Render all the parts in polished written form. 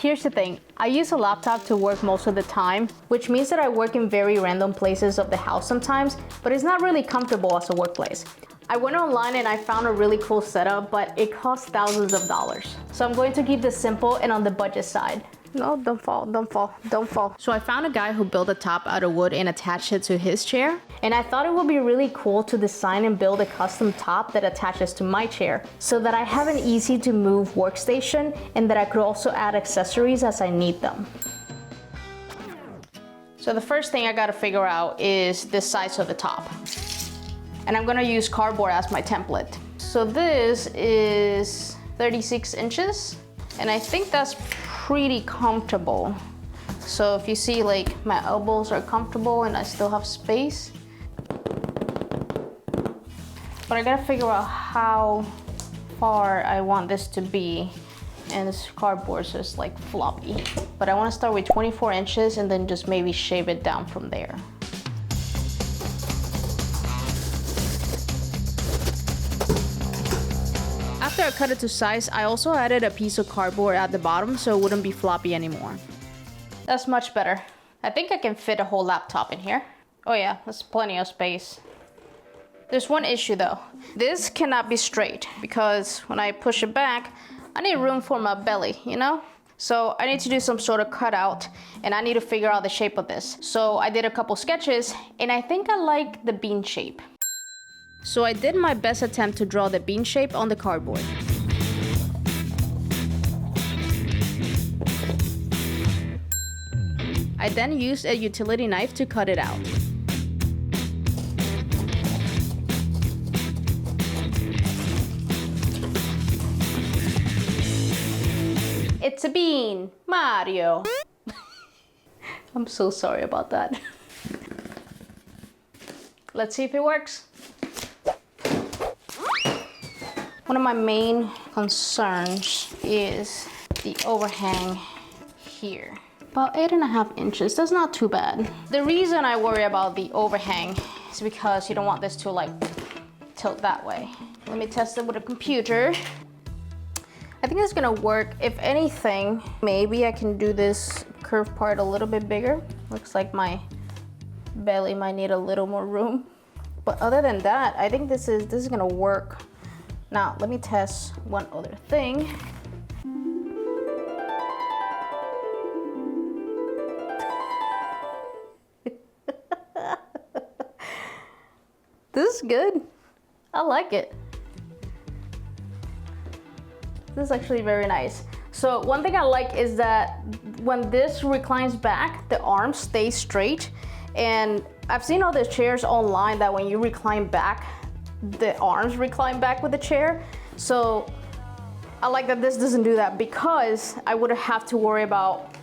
here's the thing. I use a laptop to work most of the time, which means that I work in very random places of the house sometimes, but it's not really comfortable as a workplace. I went online and I found a really cool setup, but it costs thousands of dollars. So I'm going to keep this simple and on the budget side. No, don't fall, don't fall, don't fall. So I found a guy who built a top out of wood and attached it to his chair. And I thought it would be really cool to design and build a custom top that attaches to my chair so that I have an easy to move workstation and that I could also add accessories as I need them. So the first thing I gotta figure out is the size of the top. And I'm gonna use cardboard as my template. So this is 36 inches, and I think that's pretty comfortable. So if you see, like, my elbows are comfortable and I still have space. But I gotta figure out how far I want this to be. And this cardboard is just like floppy. But I wanna start with 24 inches and then just maybe shave it down from there. After I cut it to size, I also added a piece of cardboard at the bottom so it wouldn't be floppy anymore. That's much better. I think I can fit a whole laptop in here. Oh yeah, that's plenty of space. There's one issue though. This cannot be straight because when I push it back, I need room for my belly, you know? So I need to do some sort of cutout and I need to figure out the shape of this. So I did a couple sketches and I think I like the bean shape. So I did my best attempt to draw the bean shape on the cardboard. I then used a utility knife to cut it out. It's a bean, Mario. I'm so sorry about that. Let's see if it works. One of my main concerns is the overhang here. About 8.5 inches, that's not too bad. The reason I worry about the overhang is because you don't want this to like tilt that way. Let me test it with a computer. I think it's gonna work. If anything, maybe I can do this curved part a little bit bigger. Looks like my belly might need a little more room. But other than that, I think this is gonna work. Now, let me test one other thing. This is good. I like it. This is actually very nice. So one thing I like is that when this reclines back, the arms stay straight. And I've seen all these chairs online that when you recline back, the arms recline back with the chair. So I like that this doesn't do that because I wouldn't have to worry about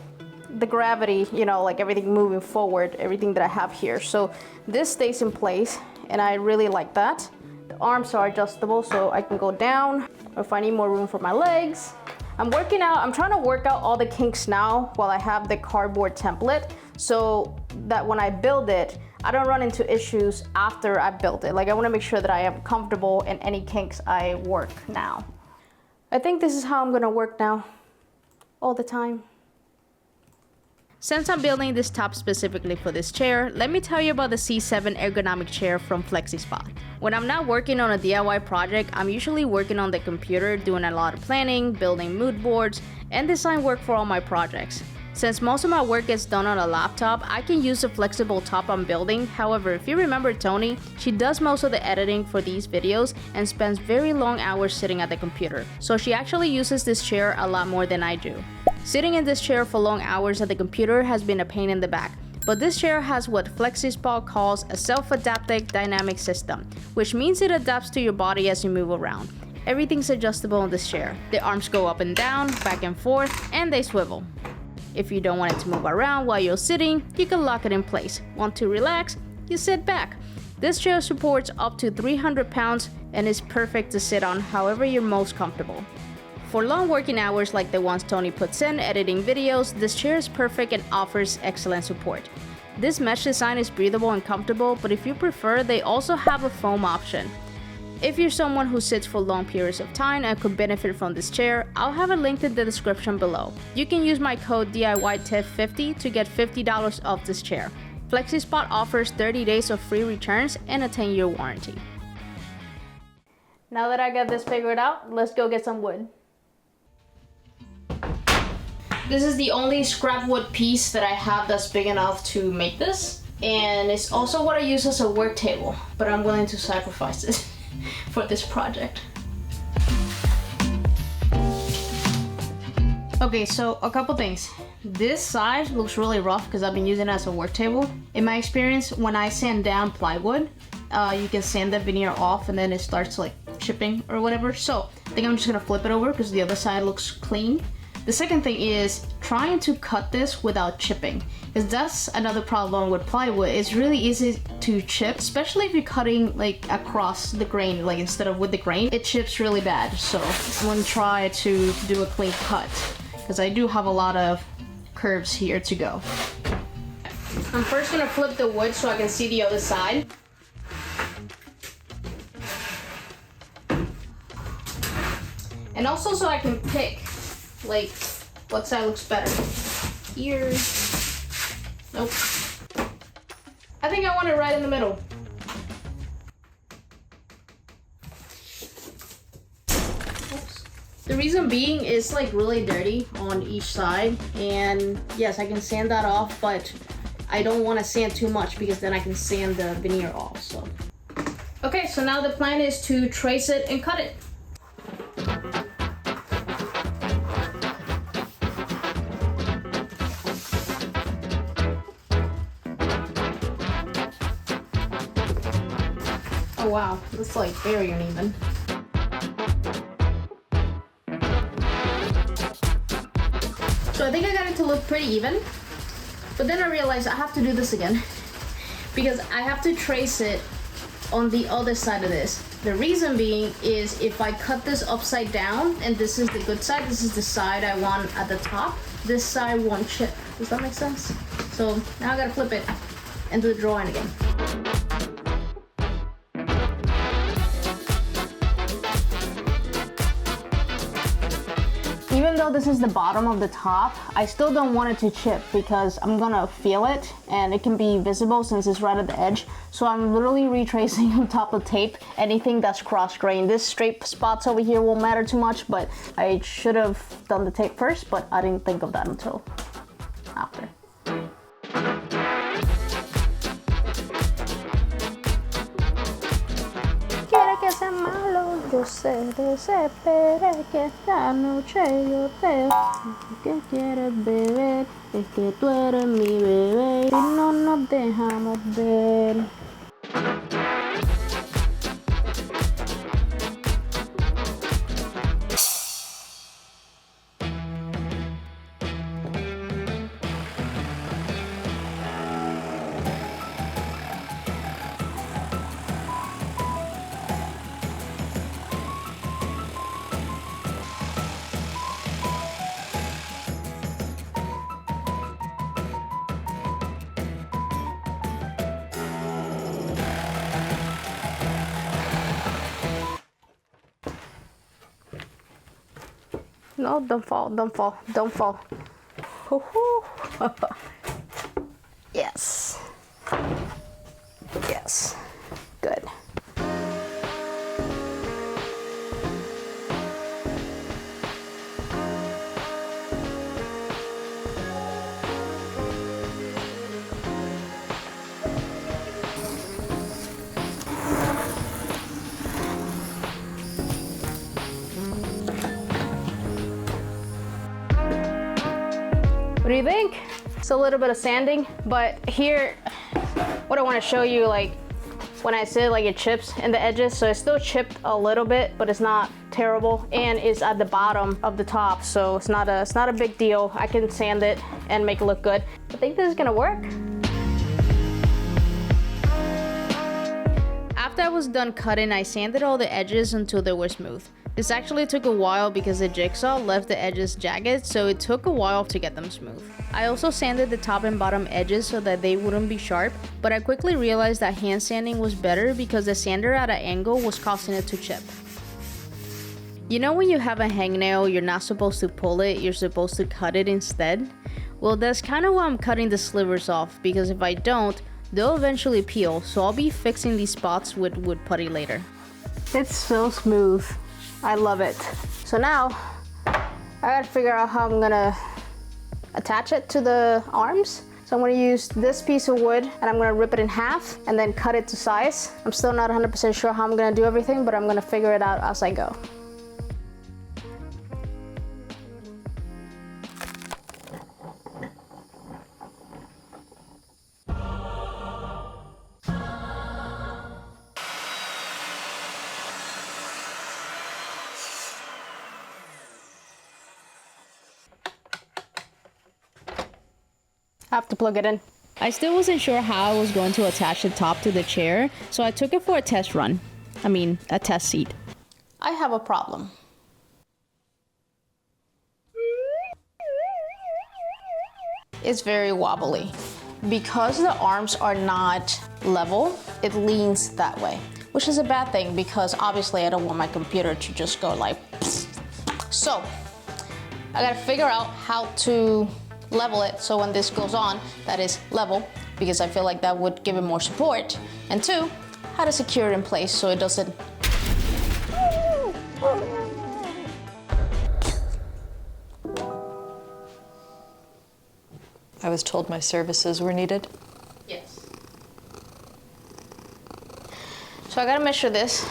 the gravity, you know, like everything moving forward, everything that I have here. So this stays in place and I really like that. The arms are adjustable so I can go down or if I need more room for my legs. I'm trying to work out all the kinks now while I have the cardboard template so that when I build it, I don't run into issues after I built it. Like I want to make sure that I am comfortable in any kinks I work now. I think this is how I'm gonna work now, all the time. Since I'm building this top specifically for this chair, let me tell you about the C7 ergonomic chair from FlexiSpot. When I'm not working on a DIY project, I'm usually working on the computer, doing a lot of planning, building mood boards, and design work for all my projects. Since most of my work gets done on a laptop, I can use the flexible top I'm building. However, if you remember Tony, she does most of the editing for these videos and spends very long hours sitting at the computer. So she actually uses this chair a lot more than I do. Sitting in this chair for long hours at the computer has been a pain in the back. But this chair has what FlexiSpot calls a self-adaptive dynamic system, which means it adapts to your body as you move around. Everything's adjustable in this chair. The arms go up and down, back and forth, and they swivel. If you don't want it to move around while you're sitting, you can lock it in place. Want to relax? You sit back. This chair supports up to 300 pounds and is perfect to sit on however you're most comfortable. For long working hours like the ones Tony puts in editing videos, this chair is perfect and offers excellent support. This mesh design is breathable and comfortable, but if you prefer, they also have a foam option. If you're someone who sits for long periods of time and could benefit from this chair, I'll have it linked in the description below. You can use my code DIYTIFF50 to get $50 off this chair. FlexiSpot offers 30 days of free returns and a 10-year warranty. Now that I got this figured out, let's go get some wood. This is the only scrap wood piece that I have that's big enough to make this. And it's also what I use as a work table, but I'm willing to sacrifice it for this project. Okay, so a couple things. This side looks really rough because I've been using it as a work table. In my experience, when I sand down plywood, you can sand the veneer off and then it starts like chipping or whatever. So I think I'm just gonna flip it over because the other side looks clean. The second thing is trying to cut this without chipping, because that's another problem with plywood. It's really easy to chip, especially if you're cutting like across the grain, like instead of with the grain, it chips really bad. So I'm gonna try to do a clean cut because I do have a lot of curves here to go. I'm first gonna flip the wood so I can see the other side. And also so I can pick like what side looks better. Here. Nope. I think I want it right in the middle. Oops. The reason being is like really dirty on each side, and yes, I can sand that off, but I don't want to sand too much because then I can sand the veneer off. So okay, so now the plan is to trace it and cut it. Oh wow, that's like very uneven. So I think I got it to look pretty even, but then I realized I have to do this again because I have to trace it on the other side of this. The reason being is if I cut this upside down and this is the good side, this is the side I want at the top, this side won't chip. Does that make sense? So now I gotta flip it and do the drawing again. Even though this is the bottom of the top, I still don't want it to chip because I'm gonna feel it and it can be visible since it's right at the edge. So I'm literally retracing on top of tape anything that's cross-grained. This straight spots over here won't matter too much, but I should have done the tape first, but I didn't think of that until after. Quiere que sea malo, yo sé, desesperé que esta noche yo te... Lo que quieres beber es que tú eres mi bebé y no nos dejamos ver. No, don't fall, don't fall, don't fall. Yes. Yes. Good. What do you think? It's a little bit of sanding, but here, what I want to show you, like when I said like it chips in the edges, so it's still chipped a little bit, but it's not terrible, and it's at the bottom of the top, so it's not a big deal. I can sand it and make it look good. I think this is gonna work. After I was done cutting, I sanded all the edges until they were smooth. This actually took a while because the jigsaw left the edges jagged, so it took a while to get them smooth. I also sanded the top and bottom edges so that they wouldn't be sharp, but I quickly realized that hand sanding was better because the sander at an angle was causing it to chip. You know when you have a hangnail, you're not supposed to pull it, you're supposed to cut it instead? Well, that's kind of why I'm cutting the slivers off, because if I don't, they'll eventually peel, so I'll be fixing these spots with wood putty later. It's so smooth. I love it. So now, I gotta figure out how I'm gonna attach it to the arms. So I'm gonna use this piece of wood and I'm gonna rip it in half and then cut it to size. I'm still not 100% sure how I'm gonna do everything, but I'm gonna figure it out as I go. I have to plug it in. I still wasn't sure how I was going to attach the top to the chair, so I took it for a test run. A test seat. I have a problem. It's very wobbly. Because the arms are not level, it leans that way, which is a bad thing because obviously I don't want my computer to just go like psst. So, I gotta figure out how to level it so when this goes on, that is level, because I feel like that would give it more support. And two, how to secure it in place so it doesn't. I was told my services were needed. Yes. So I gotta measure this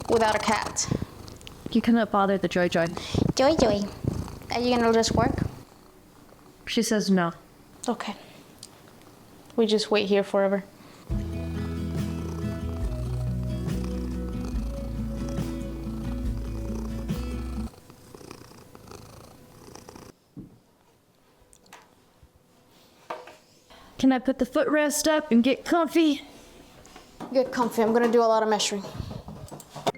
without a cat. You cannot bother the Joy. Joy, are you gonna let this work? She says no. Okay. We just wait here forever. Can I put the footrest up and get comfy? Get comfy, I'm gonna do a lot of measuring.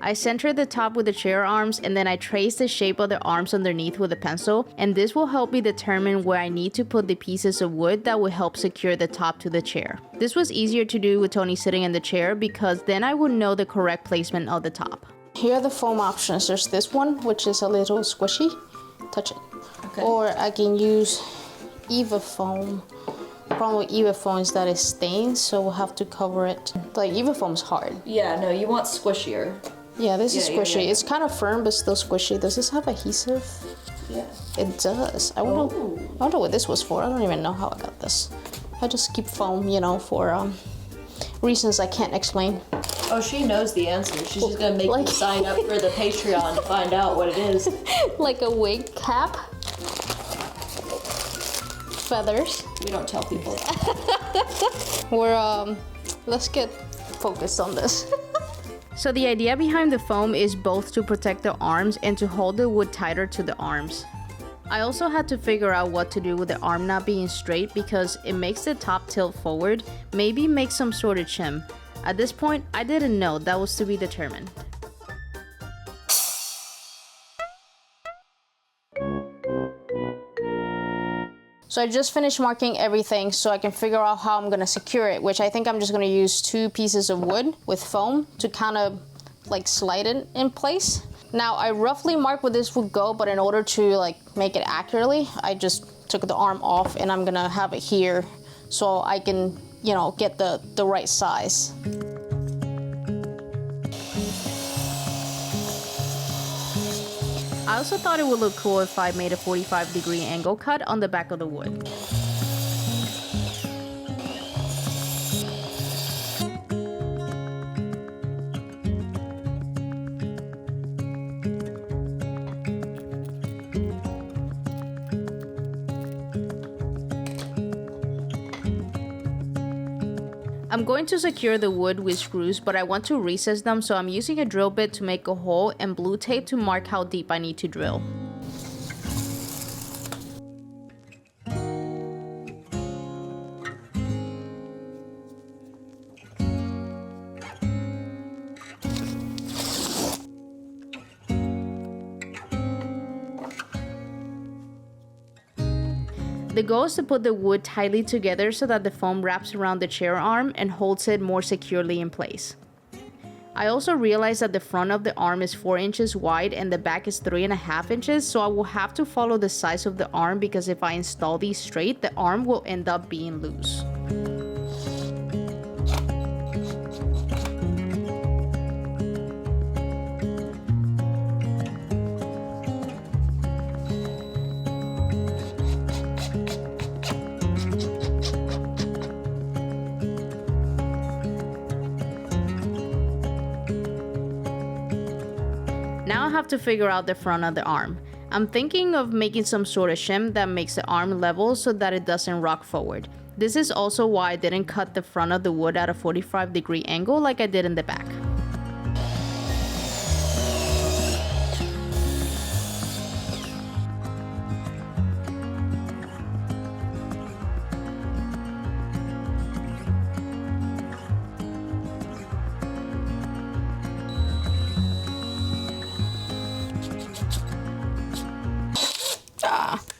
I centered the top with the chair arms and then I traced the shape of the arms underneath with a pencil, and this will help me determine where I need to put the pieces of wood that will help secure the top to the chair. This was easier to do with Tony sitting in the chair because then I would know the correct placement of the top. Here are the foam options. There's this one, which is a little squishy. Touch it. Okay. Or I can use Eva foam. The problem with Eva foam is that it stains, so we'll have to cover it. Like Eva foam is hard. Yeah, no, you want squishier. Yeah, this is squishy. Yeah. It's kind of firm, but still squishy. Does this have adhesive? Yeah. It does. I wonder what this was for. I don't even know how I got this. I just keep foam, for reasons I can't explain. Oh, she knows the answer. She's just gonna make you sign up for the Patreon to find out what it is. Like a wig cap. Feathers. We don't tell people. Let's get focused on this. So the idea behind the foam is both to protect the arms and to hold the wood tighter to the arms. I also had to figure out what to do with the arm not being straight because it makes the top tilt forward, maybe make some sort of shim. At this point, I didn't know, that was to be determined. So I just finished marking everything so I can figure out how I'm gonna secure it, which I think I'm just gonna use 2 pieces of wood with foam to kind of like slide it in place. Now I roughly marked where this would go, but in order to make it accurately, I just took the arm off and I'm gonna have it here so I can, get the right size. I also thought it would look cool if I made a 45-degree angle cut on the back of the wood. I'm going to secure the wood with screws, but I want to recess them, so I'm using a drill bit to make a hole and blue tape to mark how deep I need to drill. The goal is to put the wood tightly together so that the foam wraps around the chair arm and holds it more securely in place. I also realized that the front of the arm is 4 inches wide and the back is 3.5 inches, so I will have to follow the size of the arm because if I install these straight, the arm will end up being loose. Now I have to figure out the front of the arm. I'm thinking of making some sort of shim that makes the arm level so that it doesn't rock forward. This is also why I didn't cut the front of the wood at a 45-degree angle like I did in the back.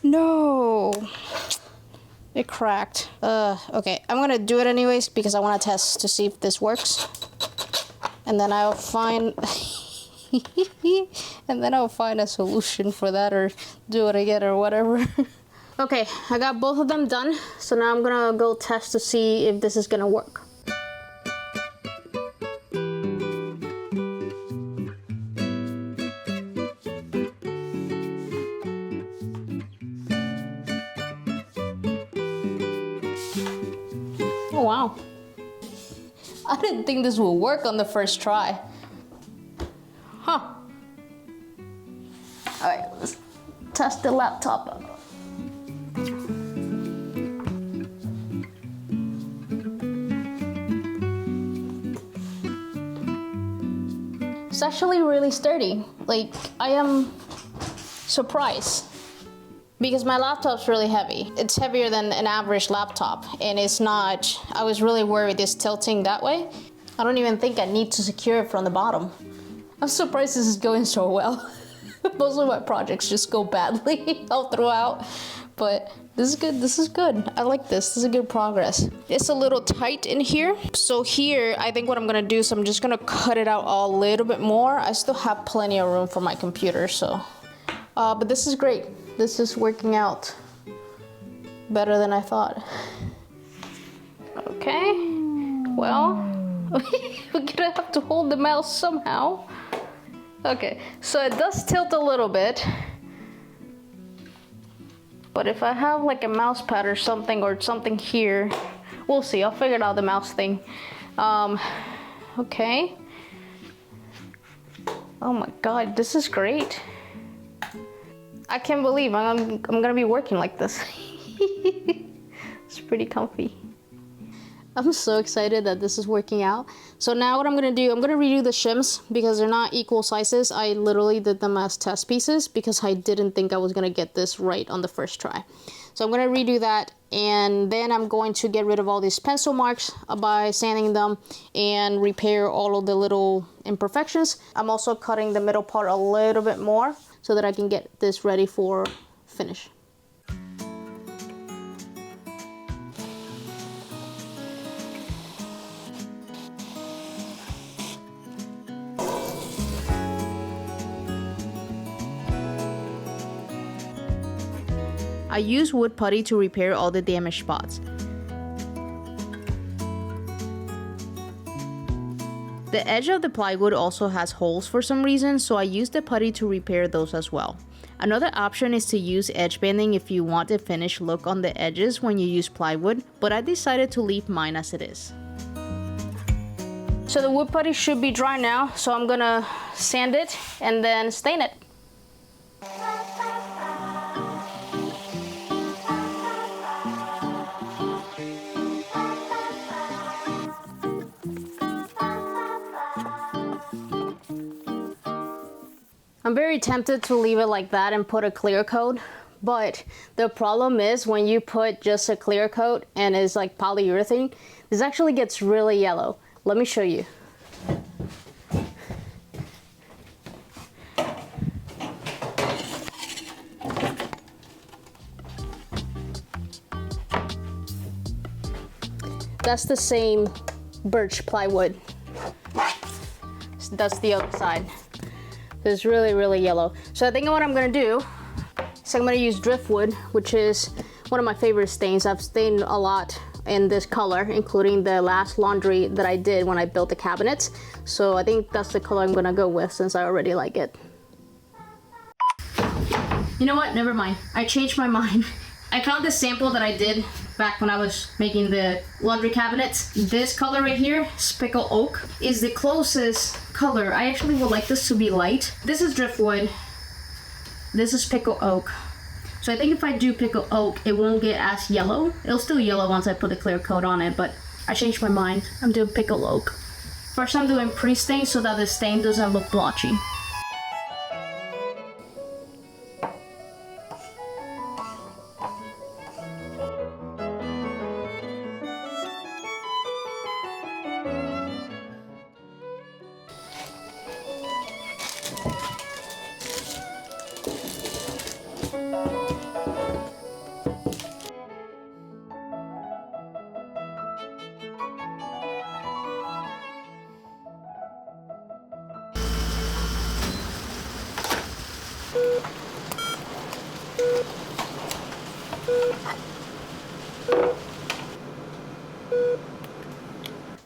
No, it cracked. Okay, I'm gonna do it anyways because I want to test to see if this works, and then I'll find a solution for that, or do it again or whatever. Okay, I got both of them done, so now I'm gonna go test to see if this is gonna work. Oh wow, I didn't think this would work on the first try. Huh. Alright, let's test the laptop. It's actually really sturdy. Like, I am surprised. Because my laptop's really heavy. It's heavier than an average laptop, and it's not, I was really worried it's tilting that way. I don't even think I need to secure it from the bottom. I'm surprised this is going so well. Most of my projects just go badly all throughout, but this is good, this is good. I like this is a good progress. It's a little tight in here. So here, I think what I'm gonna do is I'm just gonna cut it out a little bit more. I still have plenty of room for my computer, so. But this is great. This is working out better than I thought. Okay, well, we're gonna have to hold the mouse somehow. Okay, so it does tilt a little bit. But if I have like a mouse pad or something here, we'll see, I'll figure out the mouse thing. Okay. Oh my God, this is great. I can't believe I'm gonna be working like this. It's pretty comfy. I'm so excited that this is working out. So now what I'm gonna do, I'm gonna redo the shims because they're not equal sizes. I literally did them as test pieces because I didn't think I was gonna get this right on the first try. So I'm gonna redo that, and then I'm going to get rid of all these pencil marks by sanding them and repair all of the little imperfections. I'm also cutting the middle part a little bit more so that I can get this ready for finish. I use wood putty to repair all the damaged spots. The edge of the plywood also has holes for some reason, so I use the putty to repair those as well. Another option is to use edge banding if you want a finished look on the edges when you use plywood, but I decided to leave mine as it is. So the wood putty should be dry now, so I'm gonna sand it and then stain it. I'm very tempted to leave it like that and put a clear coat, but the problem is when you put just a clear coat and it's like polyurethane, this actually gets really yellow. Let me show you. that's the same birch plywood. That's the other side. It's really, really yellow. So I think what I'm gonna do is I'm gonna use driftwood, which is one of my favorite stains. I've stained a lot in this color, including the last laundry that I did when I built the cabinets. So I think that's the color I'm gonna go with since I already like it. You know what? Never mind. I changed my mind. I found this sample that I did back when I was making the laundry cabinets. This color right here, Pickle Oak, is the closest color. I actually would like this to be light. This is driftwood. This is Pickle Oak. So I think if I do Pickle Oak, it won't get as yellow. It'll still yellow once I put a clear coat on it, but I changed my mind. I'm doing Pickle Oak. First I'm doing pre-stain so that the stain doesn't look blotchy.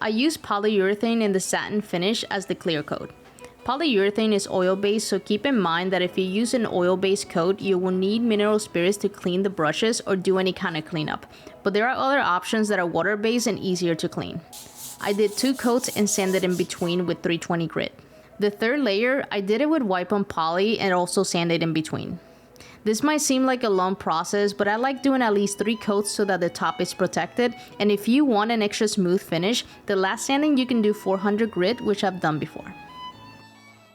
I use polyurethane in the satin finish as the clear coat. Polyurethane is oil-based, so keep in mind that if you use an oil-based coat, you will need mineral spirits to clean the brushes or do any kind of cleanup. But there are other options that are water-based and easier to clean. I did 2 coats and sanded in between with 320 grit. The third layer, I did it with wipe on poly and also sanded in between. This might seem like a long process, but I like doing at least 3 coats so that the top is protected. And if you want an extra smooth finish, the last sanding you can do 400 grit, which I've done before.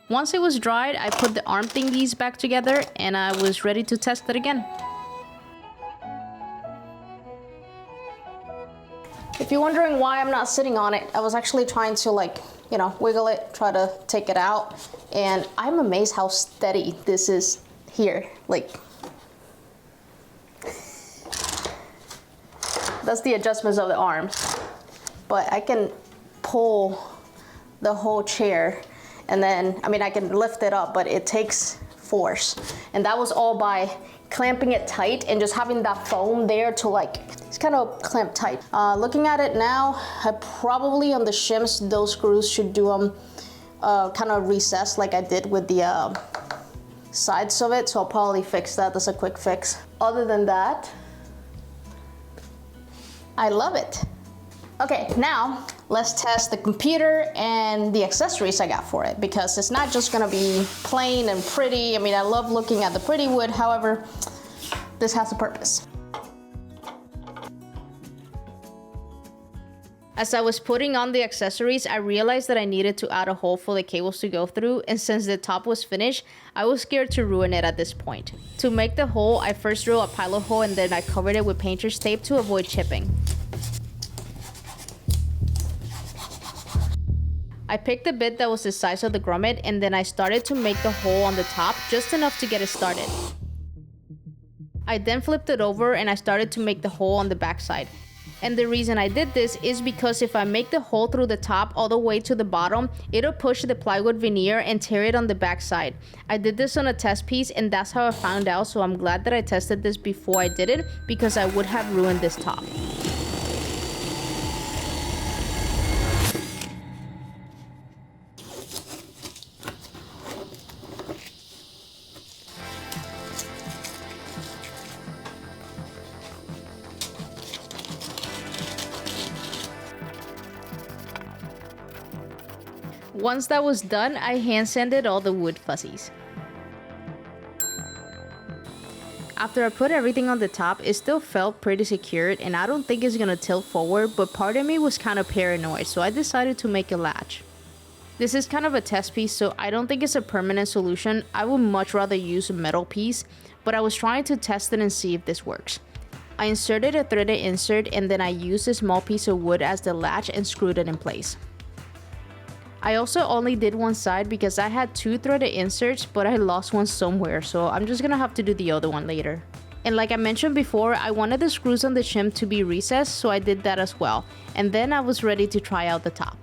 Once it was dried, I put the arm thingies back together and I was ready to test it again. If you're wondering why I'm not sitting on it, I was actually trying to wiggle it, try to take it out. And I'm amazed how steady this is here. That's the adjustments of the arms. But I can pull the whole chair and then, I can lift it up, but it takes force. And that was all by clamping it tight and just having that foam there to it's kind of clamped tight. Looking at it now, I probably on the shims, those screws should do them kind of recessed like I did with the sides of it. So I'll probably fix that. That's a quick fix. Other than that, I love it. Okay, now let's test the computer and the accessories I got for it, because it's not just gonna be plain and pretty. I love looking at the pretty wood, however, this has a purpose. As I was putting on the accessories, I realized that I needed to add a hole for the cables to go through, and since the top was finished, I was scared to ruin it at this point. To make the hole, I first drew a pilot hole and then I covered it with painter's tape to avoid chipping. I picked a bit that was the size of the grommet and then I started to make the hole on the top just enough to get it started. I then flipped it over and I started to make the hole on the back side. And the reason I did this is because if I make the hole through the top all the way to the bottom, it'll push the plywood veneer and tear it on the back side. I did this on a test piece and that's how I found out, so I'm glad that I tested this before I did it because I would have ruined this top. Once that was done, I hand sanded all the wood fuzzies. After I put everything on the top, it still felt pretty secured and I don't think it's gonna tilt forward, but part of me was kind of paranoid, so I decided to make a latch. This is kind of a test piece, so I don't think it's a permanent solution. I would much rather use a metal piece, but I was trying to test it and see if this works. I inserted a threaded insert and then I used a small piece of wood as the latch and screwed it in place. I also only did one side because I had 2 threaded inserts, but I lost one somewhere, so I'm just gonna have to do the other one later. And like I mentioned before, I wanted the screws on the shim to be recessed, so I did that as well. And then I was ready to try out the top.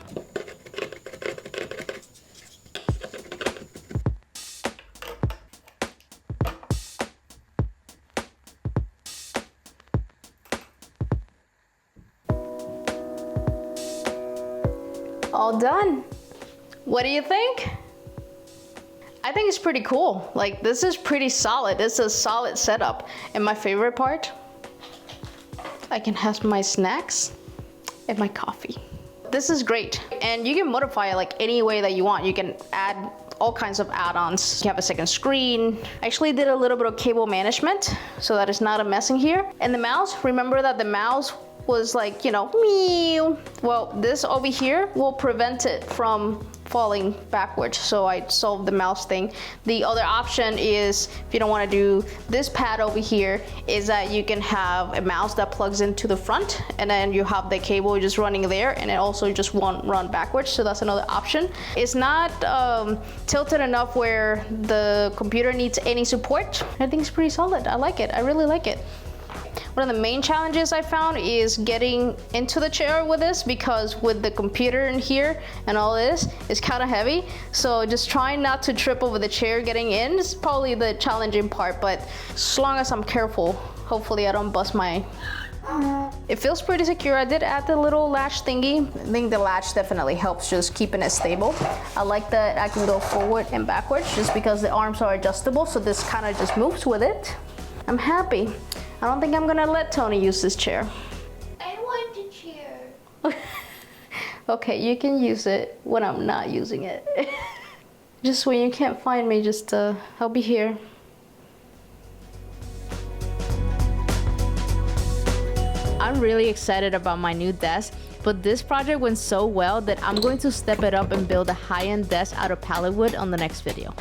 All done. What do you think? I think it's pretty cool. Like, this is pretty solid. This is a solid setup. And my favorite part, I can have my snacks and my coffee. This is great. And you can modify it like any way that you want. You can add all kinds of add-ons. You have a second screen. I actually did a little bit of cable management so that it's not a mess in here. And the mouse, remember that the mouse was like, you know, meow. Well, this over here will prevent it from falling backwards, so I solved the mouse thing. The other option is, if you don't want to do this pad over here, is that you can have a mouse that plugs into the front, and then you have the cable just running there, and it also just won't run backwards, so that's another option. It's not tilted enough where the computer needs any support. I think it's pretty solid. I like it. I really like it. One of the main challenges I found is getting into the chair with this, because with the computer in here and all this, it's kind of heavy. So just trying not to trip over the chair getting in is probably the challenging part, but as long as I'm careful, hopefully I don't bust my... It feels pretty secure. I did add the little latch thingy. I think the latch definitely helps just keeping it stable. I like that I can go forward and backwards just because the arms are adjustable, so this kind of just moves with it. I'm happy. I don't think I'm gonna let Tony use this chair. I want the chair. Okay, you can use it when I'm not using it. Just when you can't find me, just I'll be here. I'm really excited about my new desk, but this project went so well that I'm going to step it up and build a high-end desk out of pallet wood on the next video.